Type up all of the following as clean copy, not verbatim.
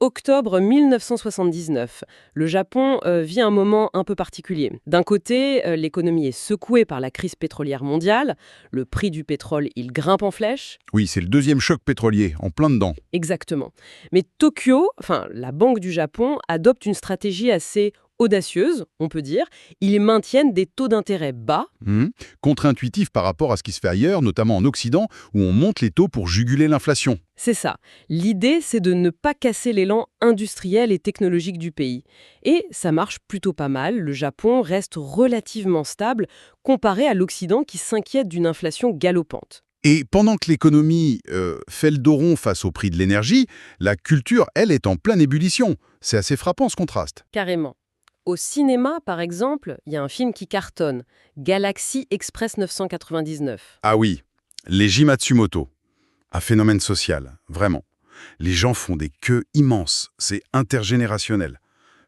Octobre 1979. Le Japon vit un moment un peu particulier. D'un côté, l'économie est secouée par la crise pétrolière mondiale. Le prix du pétrole, il grimpe en flèche. Oui, c'est le deuxième choc pétrolier, en plein dedans. Exactement. Mais Tokyo, enfin la Banque du Japon, adopte une stratégie assez audacieuse, on peut dire. Ils maintiennent des taux d'intérêt bas. Contre-intuitif par rapport à ce qui se fait ailleurs, notamment en Occident, où on monte les taux pour juguler l'inflation. C'est ça. L'idée, c'est de ne pas casser l'élan industriel et technologique du pays. Et ça marche plutôt pas mal. Le Japon reste relativement stable comparé à l'Occident qui s'inquiète d'une inflation galopante. Et pendant que l'économie fait le dos rond face au prix de l'énergie, la culture, elle, est en pleine ébullition. C'est assez frappant ce contraste. Carrément. Au cinéma, par exemple, il y a un film qui cartonne, Galaxy Express 999. Ah oui, les Jimatsumoto. Un phénomène social, vraiment. Les gens font des queues immenses, c'est intergénérationnel.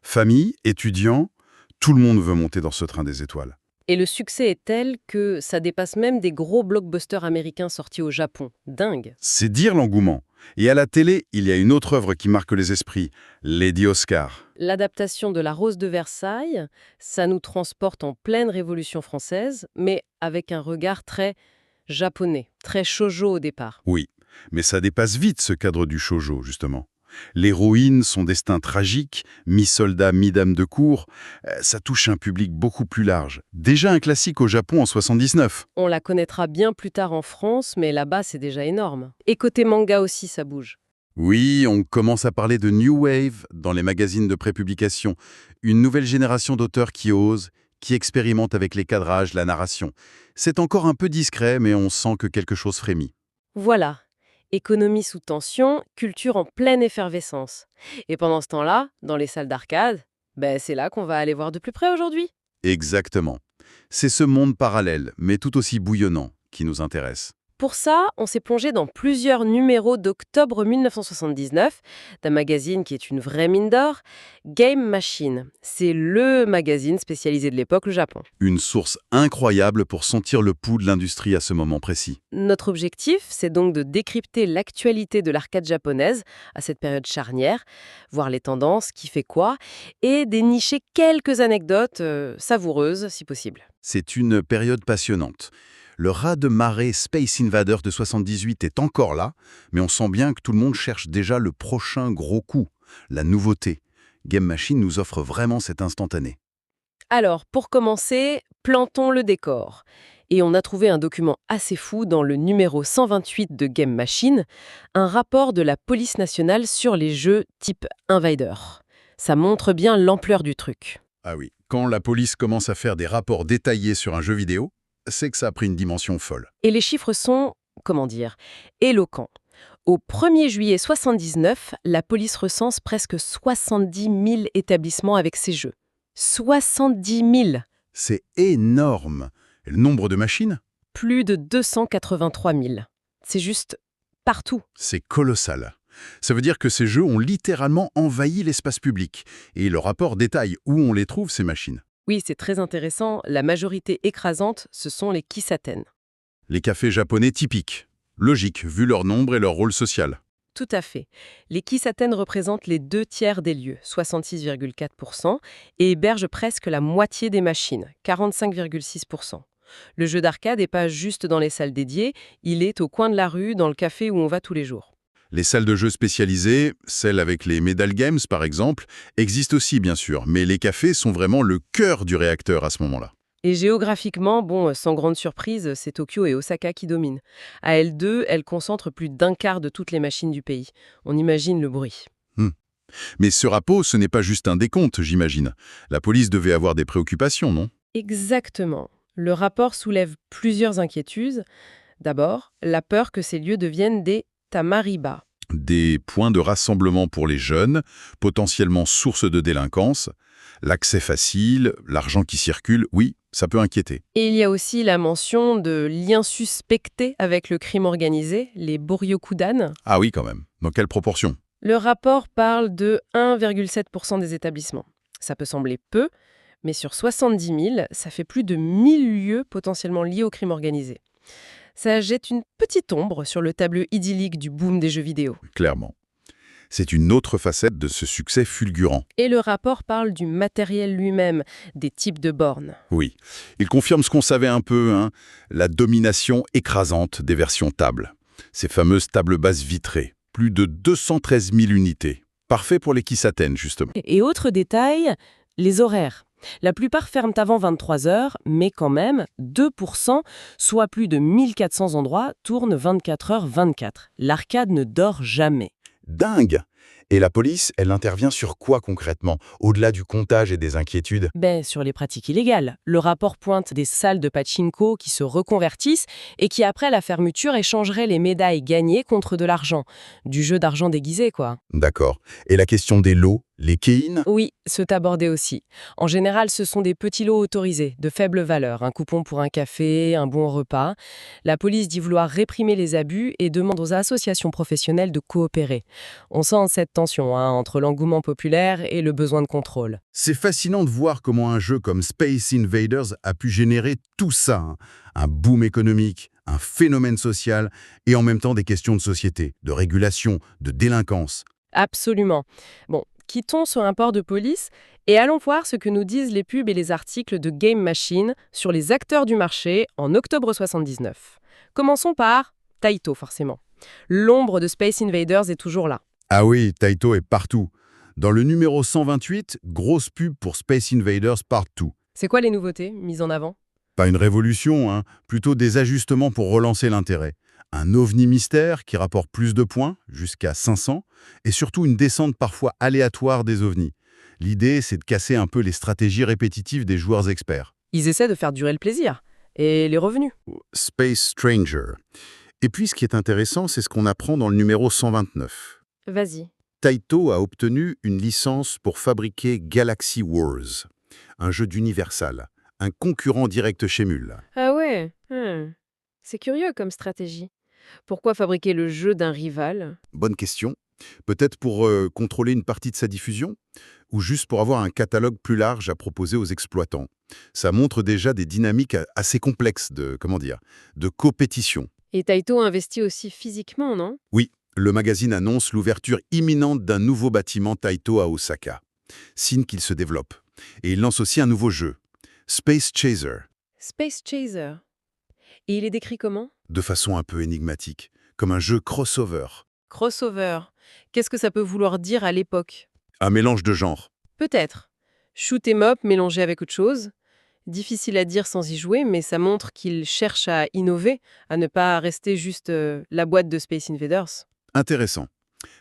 Famille, étudiants, tout le monde veut monter dans ce train des étoiles. Et le succès est tel que ça dépasse même des gros blockbusters américains sortis au Japon. Dingue. C'est dire l'engouement. Et à la télé, il y a une autre œuvre qui marque les esprits, Lady Oscar. L'adaptation de La Rose de Versailles, ça nous transporte en pleine Révolution française, mais avec un regard très japonais, très shoujo au départ. Oui, mais ça dépasse vite ce cadre du shoujo, justement. L'héroïne, son destin tragique, mi-soldat, mi-dame de cour, ça touche un public beaucoup plus large. Déjà un classique au Japon en 79. On la connaîtra bien plus tard en France, mais là-bas c'est déjà énorme. Et côté manga aussi, ça bouge. Oui, on commence à parler de New Wave dans les magazines de prépublication. Une nouvelle génération d'auteurs qui osent, qui expérimentent avec les cadrages, la narration. C'est encore un peu discret, mais on sent que quelque chose frémit. Voilà. Économie sous tension, culture en pleine effervescence. Et pendant ce temps-là, dans les salles d'arcade, c'est là qu'on va aller voir de plus près aujourd'hui. Exactement. C'est ce monde parallèle, mais tout aussi bouillonnant, qui nous intéresse. Pour ça, on s'est plongé dans plusieurs numéros d'octobre 1979 d'un magazine qui est une vraie mine d'or, Game Machine. C'est le magazine spécialisé de l'époque, le Japon. Une source incroyable pour sentir le pouls de l'industrie à ce moment précis. Notre objectif, c'est donc de décrypter l'actualité de l'arcade japonaise à cette période charnière, voir les tendances, qui fait quoi, et dénicher quelques anecdotes savoureuses, si possible. C'est une période passionnante. Le raz-de-marée Space Invader de 78 est encore là, mais on sent bien que tout le monde cherche déjà le prochain gros coup, la nouveauté. Game Machine nous offre vraiment cet instantané. Alors, pour commencer, plantons le décor. Et on a trouvé un document assez fou dans le numéro 128 de Game Machine, un rapport de la police nationale sur les jeux type Invader. Ça montre bien l'ampleur du truc. Ah oui, quand la police commence à faire des rapports détaillés sur un jeu vidéo, c'est que ça a pris une dimension folle. Et les chiffres sont, éloquents. Au 1er juillet 79, la police recense presque 70 000 établissements avec ces jeux. 70 000! C'est énorme. Et le nombre de machines? Plus de 283 000. C'est juste partout. C'est colossal. Ça veut dire que ces jeux ont littéralement envahi l'espace public. Et le rapport détaille où on les trouve, ces machines. Oui, c'est très intéressant. La majorité écrasante, ce sont les Kisaten. Les cafés japonais typiques. Logique, vu leur nombre et leur rôle social. Tout à fait. Les Kisaten représentent les 2/3 des lieux, 66,4%, et hébergent presque la moitié des machines, 45,6%. Le jeu d'arcade n'est pas juste dans les salles dédiées, il est au coin de la rue, dans le café où on va tous les jours. Les salles de jeux spécialisées, celles avec les Medal Games par exemple, existent aussi bien sûr, mais les cafés sont vraiment le cœur du réacteur à ce moment-là. Et géographiquement, sans grande surprise, c'est Tokyo et Osaka qui dominent. À elles deux, elles concentrent plus d'un quart de toutes les machines du pays. On imagine le bruit. Mais ce rapport, ce n'est pas juste un décompte, j'imagine. La police devait avoir des préoccupations, non? Exactement. Le rapport soulève plusieurs inquiétudes. D'abord, la peur que ces lieux deviennent des tamariba. Des points de rassemblement pour les jeunes, potentiellement source de délinquance, l'accès facile, l'argent qui circule, oui, ça peut inquiéter. Et il y a aussi la mention de liens suspectés avec le crime organisé, les Boryokudan. Ah oui, quand même. Dans quelle proportion? Le rapport parle de 1,7% des établissements. Ça peut sembler peu, mais sur 70 000, ça fait plus de 1000 lieux potentiellement liés au crime organisé. Ça jette une petite ombre sur le tableau idyllique du boom des jeux vidéo. Clairement. C'est une autre facette de ce succès fulgurant. Et le rapport parle du matériel lui-même, des types de bornes. Oui, il confirme ce qu'on savait un peu, hein, la domination écrasante des versions tables. Ces fameuses tables basses vitrées, plus de 213 000 unités. Parfait pour les Kisaten, justement. Et autre détail, les horaires. La plupart ferment avant 23 heures, mais quand même, 2%, soit plus de 1400 endroits, tournent 24 heures 24. L'arcade ne dort jamais. Dingue! Et la police, elle intervient sur quoi concrètement, au-delà du comptage et des inquiétudes? Sur les pratiques illégales. Le rapport pointe des salles de pachinko qui se reconvertissent et qui, après la fermeture, échangeraient les médailles gagnées contre de l'argent. Du jeu d'argent déguisé, quoi. D'accord. Et la question des lots, les kéines? Oui, c'est abordé aussi. En général, ce sont des petits lots autorisés, de faible valeur, un coupon pour un café, un bon repas. La police dit vouloir réprimer les abus et demande aux associations professionnelles de coopérer. On sent cette tension entre l'engouement populaire et le besoin de contrôle. C'est fascinant de voir comment un jeu comme Space Invaders a pu générer tout ça, hein. Un boom économique, un phénomène social et en même temps des questions de société, de régulation, de délinquance. Absolument. Bon, quittons ce rapport de police et allons voir ce que nous disent les pubs et les articles de Game Machine sur les acteurs du marché en octobre 79. Commençons par Taito, forcément. L'ombre de Space Invaders est toujours là. Ah oui, Taito est partout. Dans le numéro 128, grosse pub pour Space Invaders partout. C'est quoi les nouveautés mises en avant? Pas une révolution, hein, plutôt des ajustements pour relancer l'intérêt. Un ovni mystère qui rapporte plus de points, jusqu'à 500, et surtout une descente parfois aléatoire des ovnis. L'idée, c'est de casser un peu les stratégies répétitives des joueurs experts. Ils essaient de faire durer le plaisir. Et les revenus? Space Stranger. Et puis, ce qui est intéressant, c'est ce qu'on apprend dans le numéro 129. Vas-y. Taito a obtenu une licence pour fabriquer Galaxy Wars, un jeu d'Universal, un concurrent direct chez Mule. Ah ouais, c'est curieux comme stratégie. Pourquoi fabriquer le jeu d'un rival? Bonne question. Peut-être pour contrôler une partie de sa diffusion ou juste pour avoir un catalogue plus large à proposer aux exploitants. Ça montre déjà des dynamiques assez complexes de compétition. Et Taito investit aussi physiquement, non? Oui, le magazine annonce l'ouverture imminente d'un nouveau bâtiment Taito à Osaka. Signe qu'il se développe. Et il lance aussi un nouveau jeu, Space Chaser, Space Chaser. Et il est décrit comment? de façon un peu énigmatique, comme un jeu crossover, Crossover. Qu'est-ce que ça peut vouloir dire à l'époque? un mélange de genres. Peut-être. Shoot 'em up mélangé avec autre chose. Difficile à dire sans y jouer, mais ça montre qu'il cherche à innover, à ne pas rester juste la boîte de Space Invaders. Intéressant.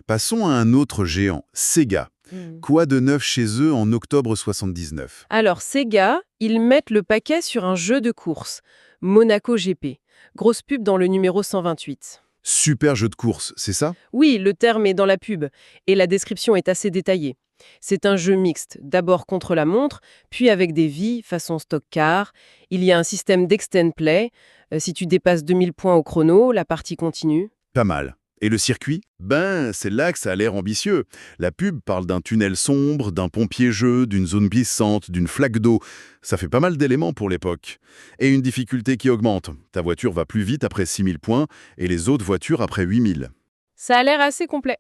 Passons à un autre géant, Sega. Hmm. Quoi de neuf chez eux en octobre 79? Alors, Sega, ils mettent le paquet sur un jeu de course, Monaco GP. Grosse pub dans le numéro 128. Super jeu de course, c'est ça? Oui, le terme est dans la pub, et la description est assez détaillée. C'est un jeu mixte, d'abord contre la montre, puis avec des vies, façon stock car. Il y a un système d'extend play. Si tu dépasses 2000 points au chrono, la partie continue. Pas mal. Et le circuit? Ben, c'est là que ça a l'air ambitieux. La pub parle d'un tunnel sombre, d'un pompier-jeu, d'une zone glissante, d'une flaque d'eau. Ça fait pas mal d'éléments pour l'époque. Et une difficulté qui augmente. Ta voiture va plus vite après 6000 points et les autres voitures après 8000. Ça a l'air assez complet.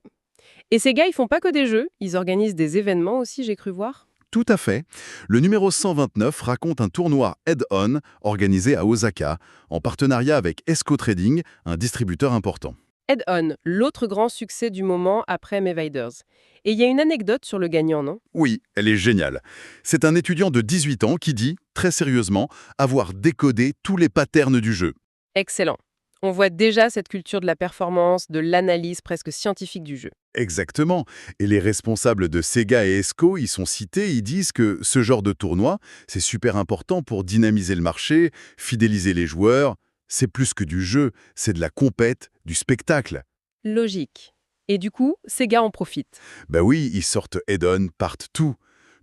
Et ces gars, ils font pas que des jeux, ils organisent des événements aussi, j'ai cru voir. Tout à fait. Le numéro 129 raconte un tournoi head-on organisé à Osaka, en partenariat avec Esco Trading, un distributeur important. Head-On, l'autre grand succès du moment après Mevaders. Et il y a une anecdote sur le gagnant, non? Oui, elle est géniale. C'est un étudiant de 18 ans qui dit, très sérieusement, avoir décodé tous les patterns du jeu. Excellent. On voit déjà cette culture de la performance, de l'analyse presque scientifique du jeu. Exactement. Et les responsables de Sega et Esco y sont cités, ils disent que ce genre de tournoi, c'est super important pour dynamiser le marché, fidéliser les joueurs. C'est plus que du jeu, c'est de la compète, du spectacle. Logique. Et du coup, Sega en profite. Ben oui, ils sortent Head-On, partent tout.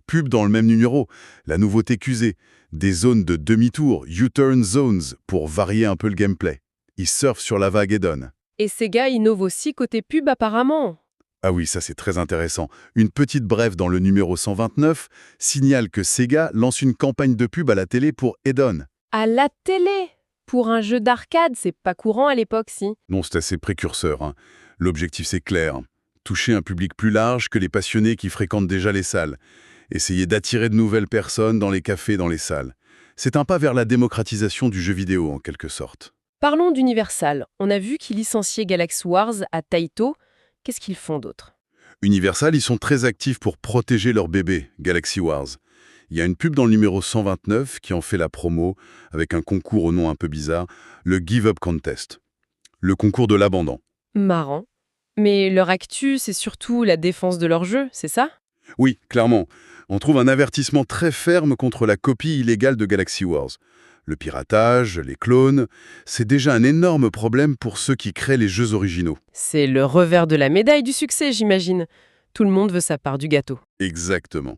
Pub dans le même numéro. La nouveauté QZ. Des zones de demi-tour, U-turn zones, pour varier un peu le gameplay. Ils surfent sur la vague Head-On. Et Sega innove aussi côté pub apparemment. Ah oui, ça c'est très intéressant. Une petite brève dans le numéro 129 signale que Sega lance une campagne de pub à la télé pour Head-On. À la télé! Pour un jeu d'arcade, c'est pas courant à l'époque, si. Non, c'est assez précurseur, hein. L'objectif c'est clair. toucher un public plus large que les passionnés qui fréquentent déjà les salles. Essayer d'attirer de nouvelles personnes dans les cafés, dans les salles. C'est un pas vers la démocratisation du jeu vidéo, en quelque sorte. Parlons d'Universal. On a vu qu'ils licenciaient Galaxy Wars à Taito. Qu'est-ce qu'ils font d'autre? Universal, ils sont très actifs pour protéger leur bébé, Galaxy Wars. Il y a une pub dans le numéro 129 qui en fait la promo, avec un concours au nom un peu bizarre, le Give Up Contest. Le concours de l'abandon. Marrant. Mais leur actu, c'est surtout la défense de leur jeu, c'est ça? Oui, clairement. On trouve un avertissement très ferme contre la copie illégale de Galaxy Wars. Le piratage, les clones, c'est déjà un énorme problème pour ceux qui créent les jeux originaux. C'est le revers de la médaille du succès, j'imagine. Tout le monde veut sa part du gâteau. Exactement.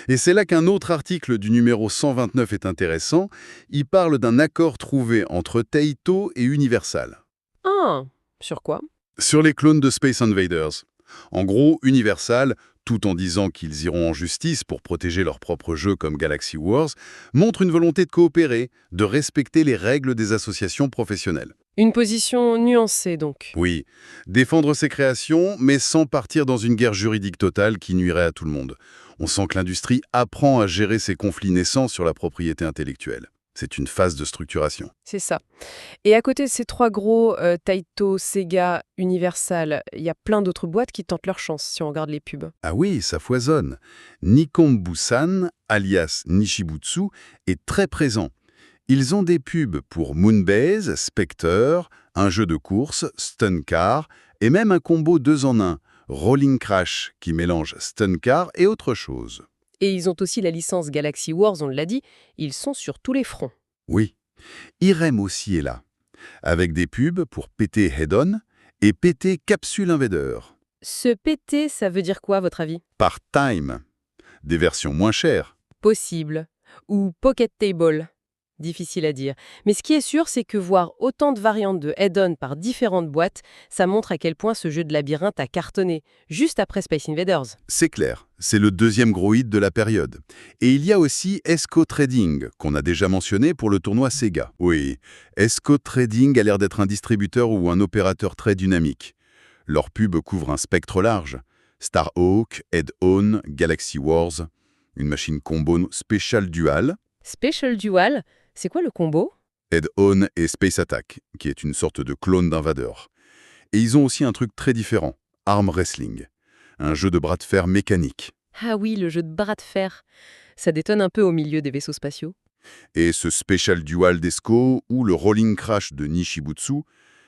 Et c'est là qu'un autre article du numéro 129 est intéressant. Il parle d'un accord trouvé entre Taito et Universal. Ah, sur quoi? Sur les clones de Space Invaders. En gros, Universal, tout en disant qu'ils iront en justice pour protéger leurs propres jeux comme Galaxy Wars, montre une volonté de coopérer, de respecter les règles des associations professionnelles. Une position nuancée, donc. Oui, défendre ses créations, mais sans partir dans une guerre juridique totale qui nuirait à tout le monde. On sent que l'industrie apprend à gérer ces conflits naissants sur la propriété intellectuelle. C'est une phase de structuration. C'est ça. Et à côté de ces trois gros, Taito, Sega, Universal, il y a plein d'autres boîtes qui tentent leur chance si on regarde les pubs. Ah oui, ça foisonne. Nikonbu-san, alias Nishibutsu, est très présent. Ils ont des pubs pour Moonbase, Spectre, un jeu de course, Stun Car, et même un combo 2 en 1, Rolling Crash, qui mélange Stun Car et autre chose. Et ils ont aussi la licence Galaxy Wars, on l'a dit, ils sont sur tous les fronts. Oui. Irem aussi est là, avec des pubs pour PT Head-On et PT Capsule Invader. Ce PT, ça veut dire quoi, à votre avis? Par Time. Des versions moins chères. Possible. Ou Pocket Table. Difficile à dire. Mais ce qui est sûr, c'est que voir autant de variantes de add-on par différentes boîtes, ça montre à quel point ce jeu de labyrinthe a cartonné, juste après Space Invaders. C'est clair, c'est le deuxième gros hit de la période. Et il y a aussi Esco Trading, qu'on a déjà mentionné pour le tournoi Sega. Oui, Esco Trading a l'air d'être un distributeur ou un opérateur très dynamique. Leur pub couvre un spectre large. Starhawk, Head-On, Galaxy Wars, une machine combo Special Dual. Special Dual, c'est quoi le combo? Head-On et Space Attack, qui est une sorte de clone d'Invader. Et ils ont aussi un truc très différent, Arm Wrestling, un jeu de bras de fer mécanique. Ah oui, le jeu de bras de fer. Ça détonne un peu au milieu des vaisseaux spatiaux. Et ce Special Dual d'Esco ou le Rolling Crash de Nishibutsu,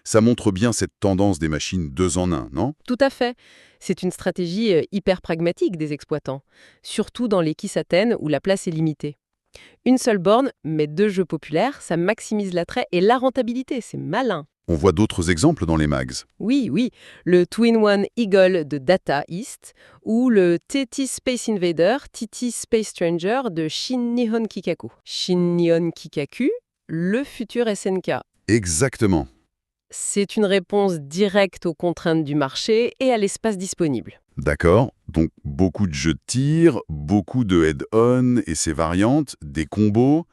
ça montre bien cette tendance des machines 2 en 1, non? Tout à fait. C'est une stratégie hyper pragmatique des exploitants, surtout dans les Kisaten où la place est limitée. Une seule borne, mais 2 jeux populaires, ça maximise l'attrait et la rentabilité, c'est malin. On voit d'autres exemples dans les mags. Oui, oui, le Twin-One Eagle de Data East ou le TT Space Invader, TT Space Stranger de Shin Nihon Kikaku. Shin Nihon Kikaku, le futur SNK. Exactement. C'est une réponse directe aux contraintes du marché et à l'espace disponible. D'accord, donc beaucoup de jeux de tir, beaucoup de head-on et ses variantes, des combos.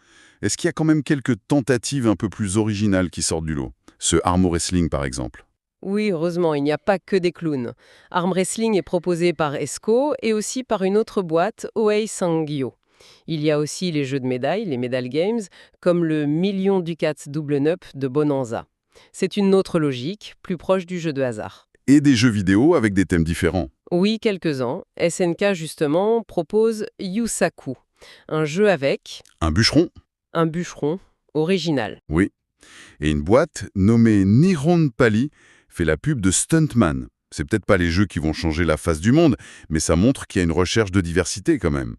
Est-ce qu'il y a quand même quelques tentatives un peu plus originales qui sortent du lot? Ce Arm Wrestling par exemple. Oui, heureusement, il n'y a pas que des clowns. Arm Wrestling est proposé par Esco et aussi par une autre boîte, Oei Sangyo. Il y a aussi les jeux de médailles, les Medal Games, comme le Million Ducats Double Nup de Bonanza. C'est une autre logique, plus proche du jeu de hasard. Et des jeux vidéo avec des thèmes différents. Oui, quelques-uns. SNK, justement, propose Yusaku, un jeu avec Un bûcheron. un bûcheron original. Oui. Et une boîte nommée Nihon Pali fait la pub de Stuntman. C'est peut-être pas les jeux qui vont changer la face du monde, mais ça montre qu'il y a une recherche de diversité quand même.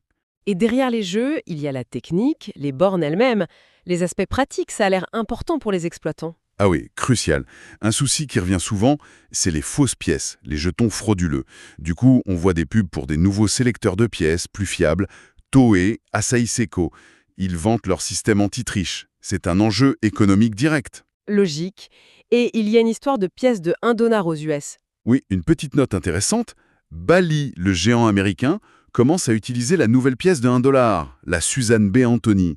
Et derrière les jeux, il y a la technique, les bornes elles-mêmes, les aspects pratiques, ça a l'air important pour les exploitants. Ah oui, crucial. Un souci qui revient souvent, c'est les fausses pièces, les jetons frauduleux. Du coup, on voit des pubs pour des nouveaux sélecteurs de pièces plus fiables. Toei, Asahi Seiko. Ils vantent leur système anti-triche. C'est un enjeu économique direct. Logique. Et il y a une histoire de pièces de $1 aux US. Oui, une petite note intéressante. Bally, le géant américain, commence à utiliser la nouvelle pièce de $1, la Suzanne B. Anthony.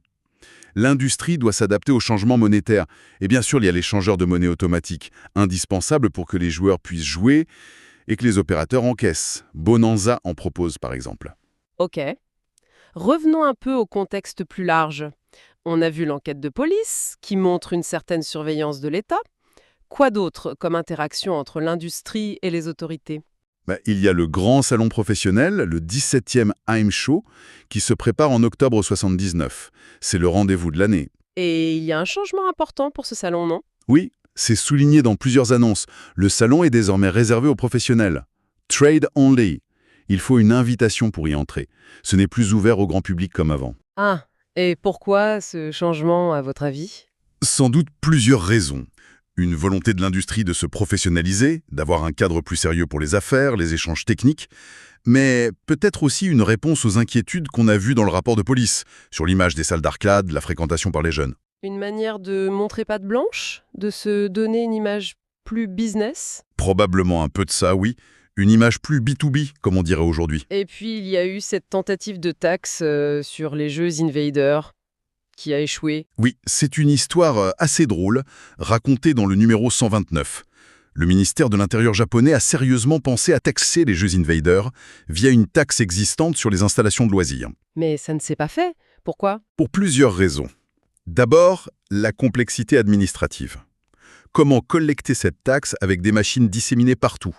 L'industrie doit s'adapter aux changements monétaires. Et bien sûr, il y a l'échangeur de monnaie automatique, indispensable pour que les joueurs puissent jouer. et que les opérateurs encaissent. Bonanza en propose par exemple. Ok. Revenons un peu au contexte plus large. On a vu l'enquête de police, qui montre une certaine surveillance de l'État. Quoi d'autre comme interaction entre l'industrie et les autorités? Il y a le grand salon professionnel, le 17e AIM Show, qui se prépare en octobre 79. C'est le rendez-vous de l'année. Et il y a un changement important pour ce salon, non? Oui, c'est souligné dans plusieurs annonces. Le salon est désormais réservé aux professionnels. Trade only. Il faut une invitation pour y entrer. Ce n'est plus ouvert au grand public comme avant. Ah, et pourquoi ce changement, à votre avis? Sans doute plusieurs raisons. Une volonté de l'industrie de se professionnaliser, d'avoir un cadre plus sérieux pour les affaires, les échanges techniques, mais peut-être aussi une réponse aux inquiétudes qu'on a vues dans le rapport de police, sur l'image des salles d'arcade, la fréquentation par les jeunes. Une manière de montrer patte blanche? De se donner une image plus business? Probablement un peu de ça, oui. Une image plus B2B, comme on dirait aujourd'hui. Et puis, il y a eu cette tentative de taxe sur les jeux Invader qui a échoué. Oui, c'est une histoire assez drôle, racontée dans le numéro 129. Le ministère de l'Intérieur japonais a sérieusement pensé à taxer les jeux Invader via une taxe existante sur les installations de loisirs. Mais ça ne s'est pas fait. Pourquoi? Pour plusieurs raisons. D'abord, la complexité administrative. Comment collecter cette taxe avec des machines disséminées partout?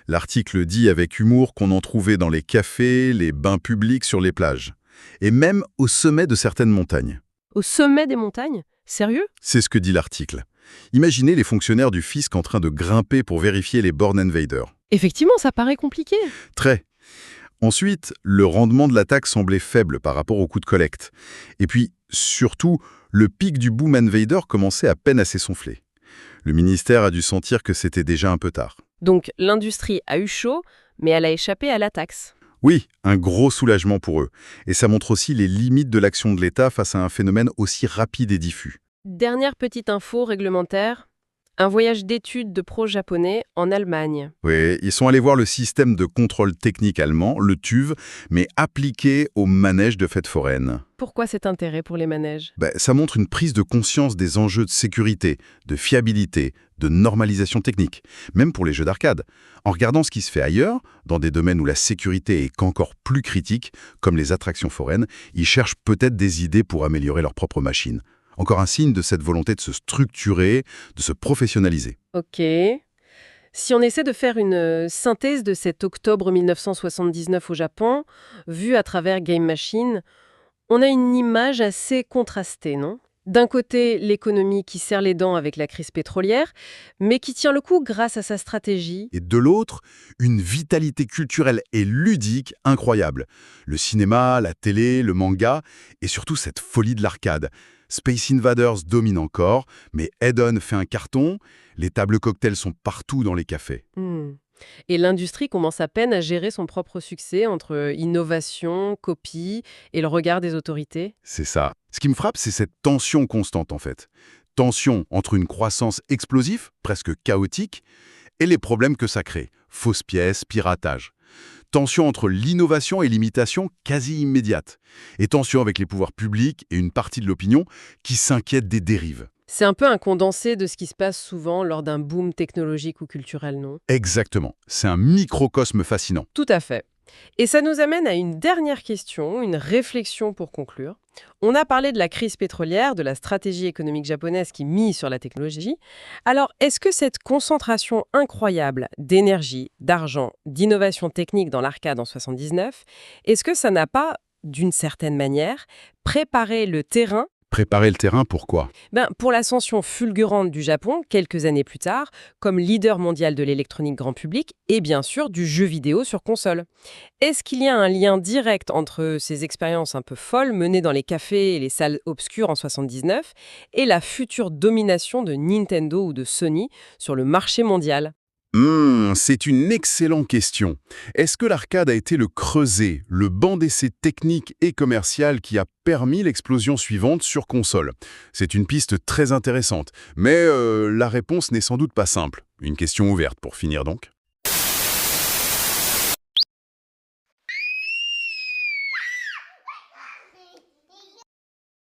L'article dit avec humour qu'on en trouvait dans les cafés, les bains publics sur les plages, et même au sommet de certaines montagnes. Au sommet des montagnes? Sérieux? C'est ce que dit l'article. Imaginez les fonctionnaires du fisc en train de grimper pour vérifier les bornes Invader. Effectivement, ça paraît compliqué. Très. Ensuite, le rendement de la taxe semblait faible par rapport au coût de collecte. Et puis, surtout, le pic du boom Invader commençait à peine à s'essonfler. Le ministère a dû sentir que c'était déjà un peu tard. Donc, l'industrie a eu chaud, mais elle a échappé à la taxe. Oui, un gros soulagement pour eux. Et ça montre aussi les limites de l'action de l'État face à un phénomène aussi rapide et diffus. Dernière petite info réglementaire. Un voyage d'études de pros japonais en Allemagne. Oui, ils sont allés voir le système de contrôle technique allemand, le TÜV, mais appliqué aux manèges de fêtes foraines. Pourquoi cet intérêt pour les manèges? Ça montre une prise de conscience des enjeux de sécurité, de fiabilité, de normalisation technique, même pour les jeux d'arcade. En regardant ce qui se fait ailleurs, dans des domaines où la sécurité est encore plus critique, comme les attractions foraines, ils cherchent peut-être des idées pour améliorer leurs propres machines. Encore un signe de cette volonté de se structurer, de se professionnaliser. Ok. Si on essaie de faire une synthèse de cet octobre 1979 au Japon, vu à travers Game Machine, on a une image assez contrastée, non? D'un côté, l'économie qui serre les dents avec la crise pétrolière, mais qui tient le coup grâce à sa stratégie. Et de l'autre, une vitalité culturelle et ludique incroyable. Le cinéma, la télé, le manga, et surtout cette folie de l'arcade. Space Invaders domine encore, mais Head-On fait un carton, les tables cocktails sont partout dans les cafés. Et l'industrie commence à peine à gérer son propre succès entre innovation, copie et le regard des autorités. C'est ça. Ce qui me frappe, c'est cette tension constante en fait. Tension entre une croissance explosive, presque chaotique, et les problèmes que ça crée. Fausses pièces, piratage. Tension entre l'innovation et l'imitation quasi immédiate. Et tension avec les pouvoirs publics et une partie de l'opinion qui s'inquiète des dérives. C'est un peu un condensé de ce qui se passe souvent lors d'un boom technologique ou culturel, non? Exactement. C'est un microcosme fascinant. Tout à fait. Et ça nous amène à une dernière question, une réflexion pour conclure. On a parlé de la crise pétrolière, de la stratégie économique japonaise qui mise sur la technologie. Alors, est-ce que cette concentration incroyable d'énergie, d'argent, d'innovation technique dans l'arcade en 79, est-ce que ça n'a pas, d'une certaine manière, préparé le terrain Préparer le terrain, pourquoi? pour l'ascension fulgurante du Japon, quelques années plus tard, comme leader mondial de l'électronique grand public et bien sûr du jeu vidéo sur console. Est-ce qu'il y a un lien direct entre ces expériences un peu folles menées dans les cafés et les salles obscures en 79 et la future domination de Nintendo ou de Sony sur le marché mondial? C'est une excellente question. Est-ce que l'arcade a été le creuset, le banc d'essai technique et commercial qui a permis l'explosion suivante sur console? C'est une piste très intéressante, mais la réponse n'est sans doute pas simple. Une question ouverte pour finir donc.